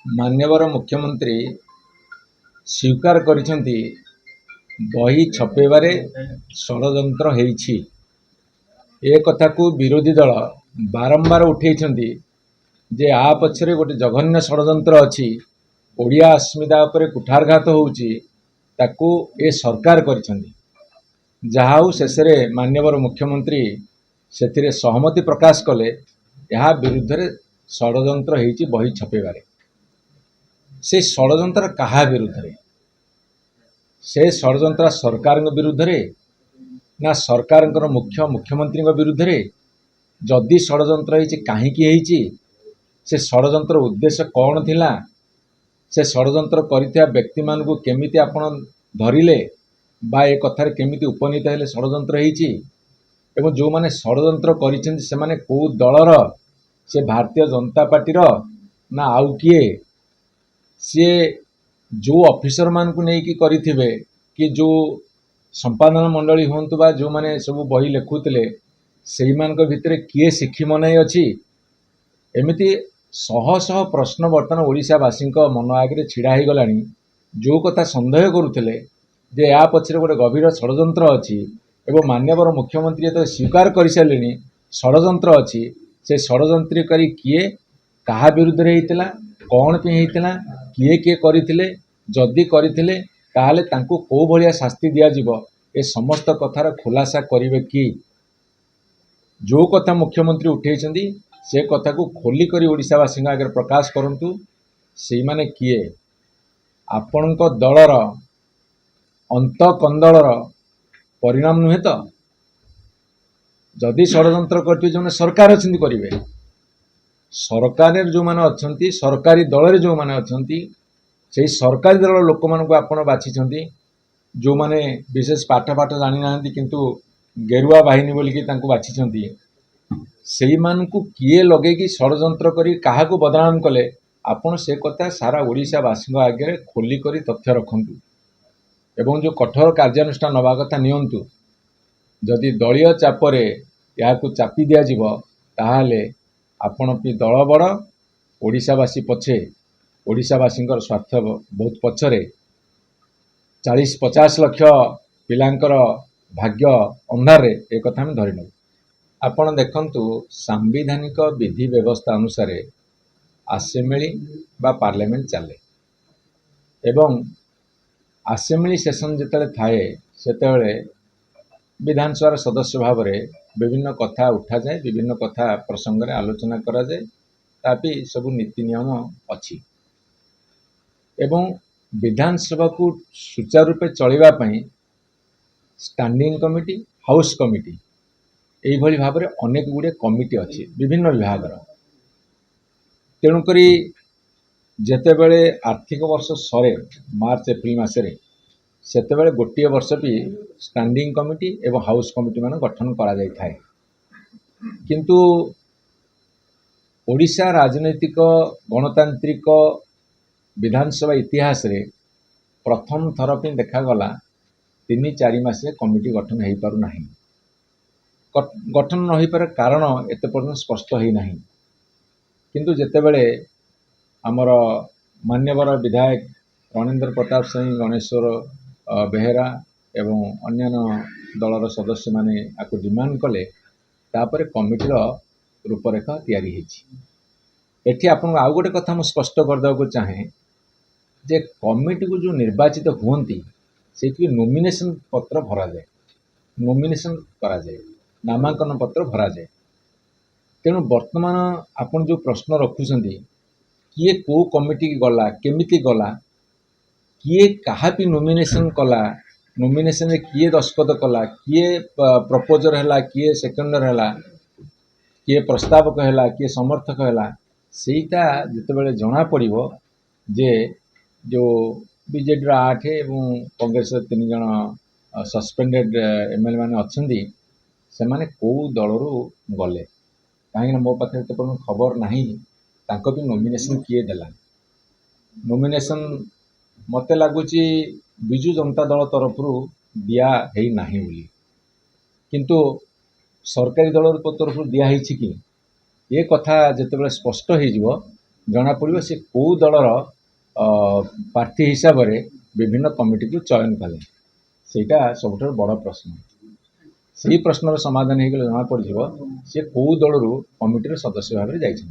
माननीय मुख्यमंत्री स्वीकार करिसेंती बही छपेबारे षड़यंत्र हेइछि। ए कथा को विरोधी दल बारंबार उठेइछंती जे आ पछरे गोटे जघन्य षड़यंत्र अछि, ओडिया अस्मिता उपरे कुठारघात होउछि, ताकू ए सरकार करिसेंती। जहाउ शेषरे माननीय मुख्यमंत्री सेथिरे सहमति प्रकाश कले यह विरुद्ध रे षड़यंत्र हेइछि बही छपेबारे। से षड़यंत्र कहा विरुद्ध रे? से षड़यंत्र सरकार विरुद्ध रे ना सरकार मुख्यमंत्री विरुद्ध रे? जदि षड़यंत्र हेइछि काहीकि हेइछि? से षड़यंत्र उद्देश्य कौन थिला? से षड़यंत्र करिथिया व्यक्ति मानकु केमिति आपण धरिले बा ए कथार केमिति उपनीत हेले षड़यंत्र हेइछि? एवं जो माने षड़यंत्र करिसेंति से माने को दलर? से भारतीय जनता पार्टीर ना आउ किए? सी जो ऑफिसर मान को नहीं करिथिबे कि जो संपादन मंडली होंतु बा जो माने सब बही लेखुतले सेही मान को भितरे किए सिखी मनाई अछि? एमिति शह शह प्रश्न बर्तमान ओडिशावासी मन आगे छिड़ा हो गलानी। जो कथा संदेह करुले जे या पछरे गोटे गभीर षड़यंत्र अछि एवं माननीय मुख्यमंत्री तो स्वीकार कर सारे षड़यंत्र अछि, से षड़यंत्रकारी किए कहा विरुद्ध रे हेइतिला, कौन पे हेइतिला, किए किए करिथिले, जदि करिथिले ताहले तांको को भलिया शास्ति दिया जिवो, ए समस्त कथार खुलासा करिवे कि? जो कथा मुख्यमंत्री उठेइछंदी से कथा को खोली करी ओडिशावासी आगे प्रकाश करंतु। से माने किए? आपणक दलर अंत कंदलर परिणाम नुहे तो? जदि षड़यंत्र करते जो सरकार अच्छी करेंगे, सरकार जो मैंने अच्छा सरकारी दल जो मैंने अच्छा से सरकारी दल लोक मानक आपण बाछिंट जो मैंने विशेष पाठ पाठ जानी ना किंतु गेरुआ बाहिनी बोलिकी बाछिंट से मानकु किए लगे षड़यंत्र करी काहाकू बदनाम कले आपण से कथा सारा ओडिशावासी आगे खोली करी तथ्य रखंतु एवं जो कठोर कार्यानुष्ठान नवा कथा नियंतु। जदि दलीय चापरे याकू चापी दिया जिवो ताहाले आपण भी दल बड़, ओडिशावासी पछे, ओडिशावासी स्वार्थ बहुत पछरे 40-50 लाख पिलांकर भाग्य अंधार एक कथा हम धरी नबु। आपण देखंतु सांविधानिक विधि व्यवस्था अनुसार असेंबली बा पार्लियामेंट चले एवं असेंबली सेशन जिते थाए सेतेबेले विधानसभा सदस्य भाव में विभिन्न कथा उठा जाए, विभिन्न कथा प्रसंग में आलोचना करा जाए, तापि सब नीति नियम अच्छी एवं विधानसभा को सुचारू रूपे चलवा पाई स्टैंडिंग कमिटी, हाउस कमिटी यही भाव में अनेक गुड़े कमिटी अच्छी विभिन्न विभाग। तेणुक जेतेबेले आर्थिक वर्ष सरे मार्च एप्रिल मसरे सेतेबेले गोटे वर्ष भी स्टैंडिंग कमिटी एवं हाउस कमिटी मान गठन करा जाय थाए। किंतु ओडिशा राजनैतिक गणतांत्रिक विधानसभा इतिहास रे प्रथम थर पे देखागला 3-4 मास कमिटी गठन हो पारु नाही। गठन न हो पार कारण एते पर्यंत स्पष्ट हो नाही। किंतु जेतेबेले आमर मान्यवर विधायक रणेंद्र प्रताप सिंह, गणेश्वर बेहेरा एवं अन्यान्य दलर सदस्य माने आपको डिमांड कले तापर कमिटीर रूपरेखा तैयारी होइछि। एठी आपन आउ गोटे कथा मु स्पष्ट करदेवा को चाहे जे कमिटी को जो निर्वाचित हुअंती से नोमिनेशन पत्र भरा जाए, नोमिनेशन करा जाए, नामांकन पत्र भरा जाए। तेणु वर्तमान आपन जो प्रश्न रखुछंती किए को कमिटी गला, केमिति गला, किए कहा भी नोमिनेशन कला, नोमिनेशन रे किए दस्खत कला, किए प्रपोजर हैला, किए सेकेंडर हैला, किए प्रस्तावक हैला, किए समर्थक हैला, सेटा जितेबाला जना पड़िबो जे जो बीजेडी 8 एवं कांग्रेस 3 जन सस्पेंडेड एमएलए माने अछंती से माने को दलरू गले कहीं मो पाखे तो खबर नहीं तांको भी नोमिनेशन किए देला। नोमिनेशन मते लगुच विजु जनता दल तरफ दिया है नहीं बोली, किंतु सरकारी दल तरफ दिया है कि ये कथा जितेबाला स्पष्ट हो जनापड़ से कौ दलर प्रार्थी हिसाब से विभिन्न कमिटी को चयन कले सेटा सब बड़ प्रश्न से प्रश्नर समाधान हो जना पड़ सी कौ दल कमिटी सदस्य भाव में जाइए।